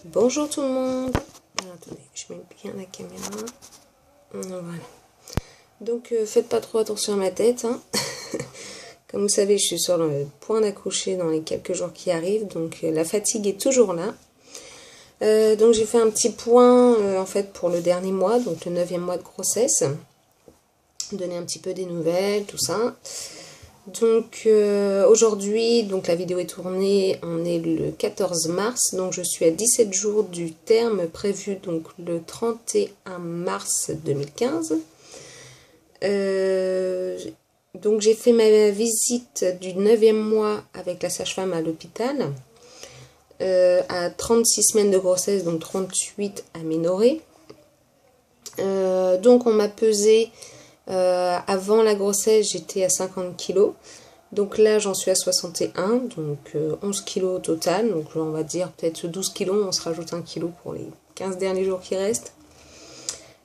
Bonjour tout le monde. Alors, attendez, je mets bien la caméra. Voilà. Donc faites pas trop attention à ma tête. Hein. Comme vous savez, je suis sur le point d'accoucher dans les quelques jours qui arrivent. Donc la fatigue est toujours là. Donc j'ai fait un petit point en fait pour le dernier mois, donc le 9e mois de grossesse. Donner un petit peu des nouvelles, tout ça. Donc aujourd'hui, donc la vidéo est tournée, on est le 14 mars, donc je suis à 17 jours du terme prévu donc le 31 mars 2015. Donc j'ai fait ma visite du 9e mois avec la sage-femme à l'hôpital, à 36 semaines de grossesse, donc 38 aménorrhées. Donc on m'a pesé. Avant la grossesse, j'étais à 50 kg. Donc là, j'en suis à 61, donc 11 kg au total. Donc on va dire peut-être 12 kg, on se rajoute 1 kg pour les 15 derniers jours qui restent.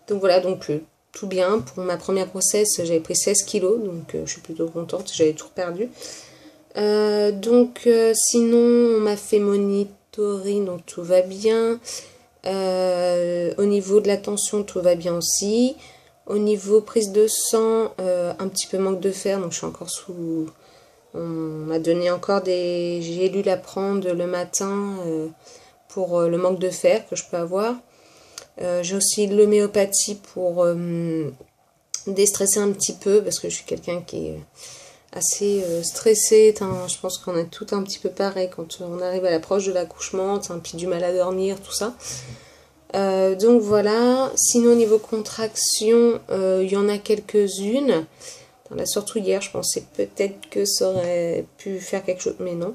Donc voilà, donc tout bien. Pour ma première grossesse, j'avais pris 16 kg, donc je suis plutôt contente, j'avais tout perdu. Sinon, on m'a fait monitoring, donc tout va bien. Au niveau de la tension, tout va bien aussi. Au niveau prise de sang, un petit peu manque de fer, donc je suis encore sous... On m'a donné encore des gélules à prendre le matin pour le manque de fer que je peux avoir. J'ai aussi de l'homéopathie pour déstresser un petit peu, parce que je suis quelqu'un qui est assez stressé. Je pense qu'on est tout un petit peu pareil quand on arrive à l'approche de l'accouchement, puis du mal à dormir, tout ça. Donc voilà, sinon au niveau contraction, il y en a quelques-unes. Là, surtout hier, je pensais peut-être que ça aurait pu faire quelque chose, mais non.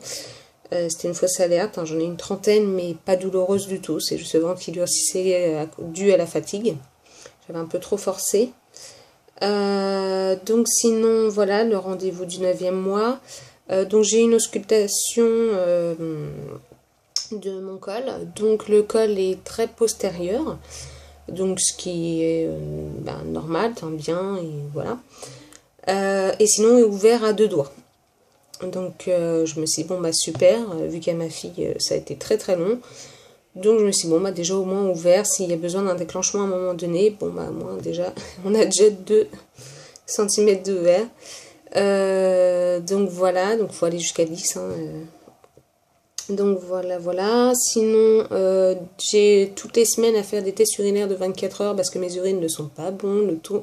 C'était une fausse alerte, j'en ai une trentaine, mais pas douloureuse du tout. C'est juste le ventre qui durcissait dû à la fatigue. J'avais un peu trop forcé. Donc sinon, voilà, le rendez-vous du 9e mois. Donc j'ai une auscultation... de mon col, donc le col est très postérieur, donc ce qui est normal, bien, et voilà, et sinon est ouvert à 2 doigts, donc je me suis dit bon super, vu qu'à ma fille ça a été très très long, donc je me suis dit bon déjà au moins ouvert, s'il y a besoin d'un déclenchement à un moment donné, moi déjà on a déjà 2 cm d'ouvert, donc voilà, donc il faut aller jusqu'à 10 donc voilà. Sinon, j'ai toutes les semaines à faire des tests urinaires de 24 heures parce que mes urines ne sont pas bons, le tout.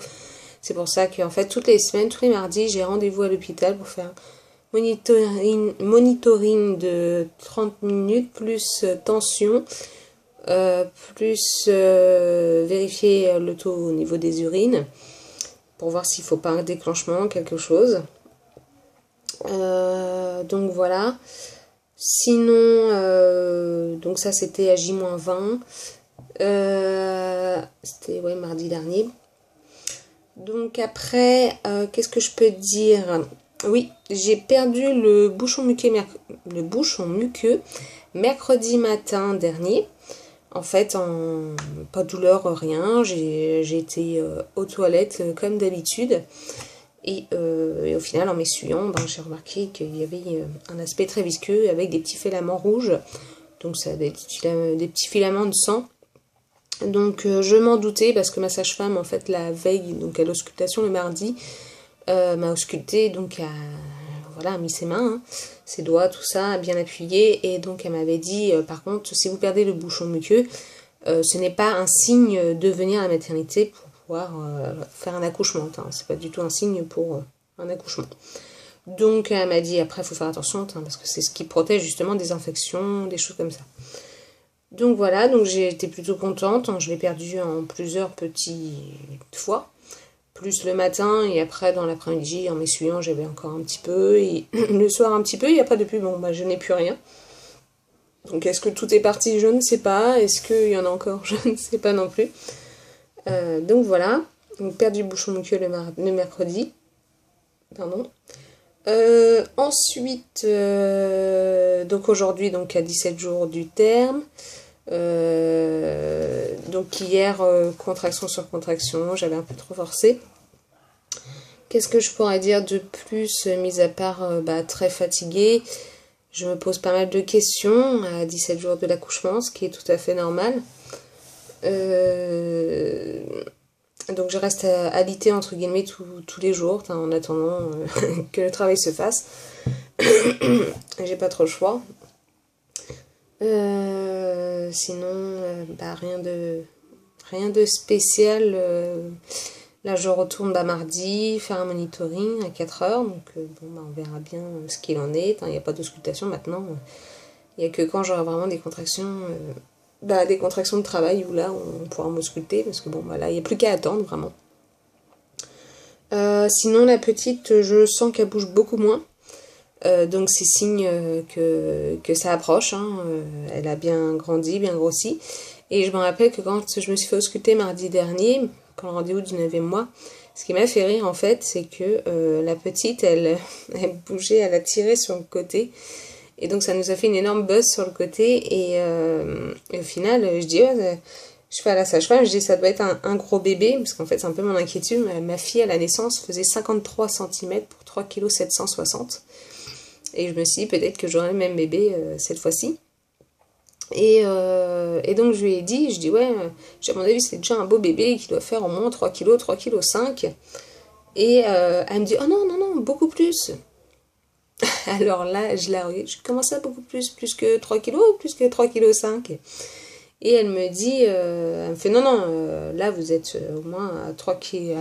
C'est pour ça qu'en fait, toutes les semaines, tous les mardis, j'ai rendez-vous à l'hôpital pour faire monitoring de 30 minutes, plus tension, plus vérifier le taux au niveau des urines pour voir s'il ne faut pas un déclenchement, quelque chose. Donc voilà. Sinon, donc ça c'était à J-20, c'était mardi dernier. Donc après, qu'est-ce que je peux dire? Oui, j'ai perdu le bouchon muqueux mercredi matin dernier. En fait, pas de douleur, rien. J'ai été aux toilettes comme d'habitude. Et au final, en m'essuyant, j'ai remarqué qu'il y avait un aspect très visqueux avec des petits filaments rouges. Donc ça a des petits filaments de sang. Donc je m'en doutais parce que ma sage-femme, en fait, la veille, donc à l'auscultation le mardi, m'a ausculté, donc a mis ses mains, ses doigts, tout ça, bien appuyé. Et donc elle m'avait dit, par contre, si vous perdez le bouchon muqueux, ce n'est pas un signe de venir à la maternité pour faire un accouchement, c'est pas du tout un signe pour un accouchement. Donc elle m'a dit après il faut faire attention parce que c'est ce qui protège justement des infections, des choses comme ça. Donc voilà, donc j'ai été plutôt contente, je l'ai perdu en plusieurs petites fois, plus le matin et après dans l'après-midi en m'essuyant j'avais encore un petit peu et le soir un petit peu et après depuis je n'ai plus rien. Donc est-ce que tout est parti? Je ne sais pas. Est-ce qu'il y en a encore? Je ne sais pas non plus. Donc voilà, donc perdu le bouchon muqueux le mercredi. Pardon. Ensuite, donc aujourd'hui, donc à 17 jours du terme. Donc hier, contraction sur contraction, j'avais un peu trop forcé. Qu'est-ce que je pourrais dire de plus, mis à part très fatiguée? Je me pose pas mal de questions à 17 jours de l'accouchement, ce qui est tout à fait normal. Donc je reste alitée entre guillemets tous les jours en attendant que le travail se fasse. J'ai pas trop le choix. Sinon, rien de spécial. Là, je retourne mardi faire un monitoring à 4 heures. Donc, on verra bien ce qu'il en est. Il n'y a pas d'auscultation maintenant. Il n'y a que quand j'aurai vraiment des contractions, des contractions de travail où là, on pourra m'ausculter. Parce que là, il n'y a plus qu'à attendre vraiment. Sinon, la petite, je sens qu'elle bouge beaucoup moins. Donc c'est signe que ça approche, elle a bien grandi, bien grossi. Et je me rappelle que quand je me suis fait ausculter mardi dernier, pour le rendez-vous du 9e mois, ce qui m'a fait rire en fait, c'est que la petite, elle bougeait, elle a tiré sur le côté. Et donc ça nous a fait une énorme buzz sur le côté. Et au final, je dis, je fais à la sage-femme, je dis ça doit être un gros bébé, parce qu'en fait c'est un peu mon inquiétude. Ma fille à la naissance faisait 53 cm pour 3 kg 760. Et je me suis dit peut-être que j'aurai le même bébé cette fois-ci. Et donc je lui ai dit, je dis ouais, à mon avis c'est déjà un beau bébé qui doit faire au moins 3 kg, 3 kg 5. Et elle me dit, oh non, beaucoup plus. Alors là, je la regarde, je commence à beaucoup plus que 3 kg, plus que 3 kg 5. Et elle me dit, elle me fait non, là vous êtes au moins à 3 kg,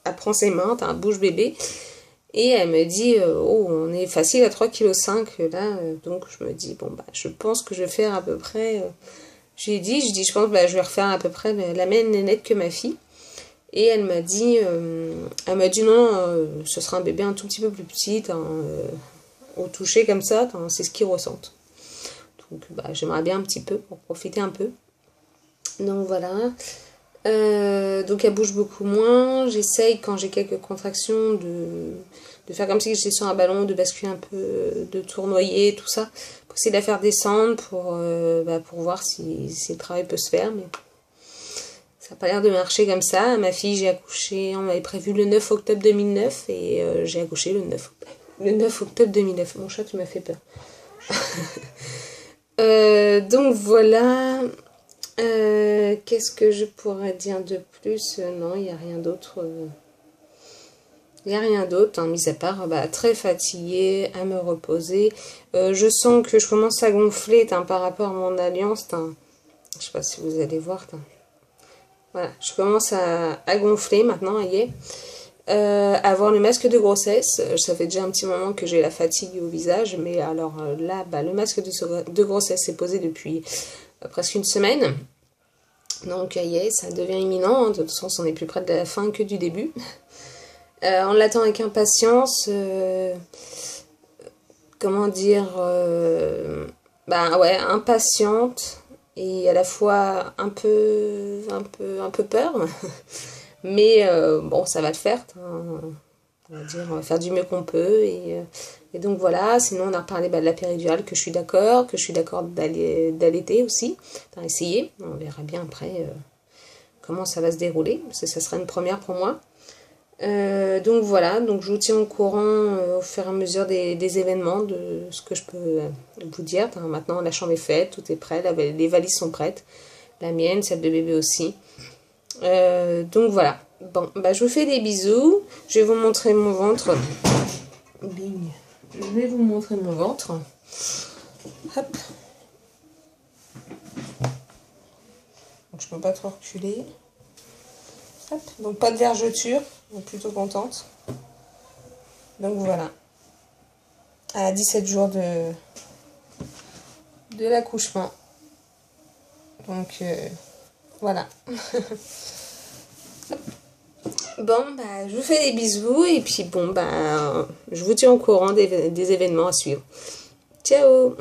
elle prend ses mains, t'as un bouche bébé. Et elle me dit, on est facile à 3,5 kg là, donc je me dis, je pense que je vais faire à peu près, je pense que je vais refaire à peu près la même nénette que ma fille. Et elle m'a dit non, ce sera un bébé un tout petit peu plus petit, au toucher comme ça, c'est ce qu'ils ressentent. Donc j'aimerais bien un petit peu, pour profiter un peu. Donc voilà. Donc elle bouge beaucoup moins. J'essaye quand j'ai quelques contractions de faire comme si j'étais sur un ballon, de basculer un peu, de tournoyer, tout ça, pour essayer de la faire descendre, pour voir si le travail peut se faire, mais ça n'a pas l'air de marcher comme ça. Ma fille, j'ai accouché, on m'avait prévu le 9 octobre 2009 et j'ai accouché le 9 octobre 2009. Mon chat, tu m'as fait peur. Donc voilà. Qu'est-ce que je pourrais dire de plus? Non, il n'y a rien d'autre. Il n'y a rien d'autre, mis à part très fatiguée, à me reposer. Je sens que je commence à gonfler par rapport à mon alliance. Je sais pas si vous allez voir. Voilà, je commence à gonfler maintenant, y est. Avoir le masque de grossesse, ça fait déjà un petit moment que j'ai la fatigue au visage, mais alors là, le masque de grossesse est posé depuis presque une semaine. Donc, ça devient imminent. De toute façon, on est plus près de la fin que du début. On l'attend avec impatience. Comment dire impatiente et à la fois un peu peur. Mais ça va le faire. On va dire, on va faire du mieux qu'on peut. Et donc voilà, sinon on a reparlé de la péridurale, que je suis d'accord d'allaiter aussi. Essayer, on verra bien après comment ça va se dérouler, parce que ça sera une première pour moi. Donc voilà, donc je vous tiens au courant au fur et à mesure des événements, de ce que je peux vous dire. Maintenant la chambre est faite, tout est prêt, les valises sont prêtes, la mienne, celle de bébé aussi. Donc voilà, je vous fais des bisous, je vais vous montrer mon ventre. Bing. Je vais vous montrer mon ventre. Hop. Donc je peux pas trop reculer. Hop. Donc pas de vergeture, donc plutôt contente. Donc voilà. À 17 jours de l'accouchement. Donc voilà. Je vous fais des bisous et puis je vous tiens au courant des événements à suivre. Ciao!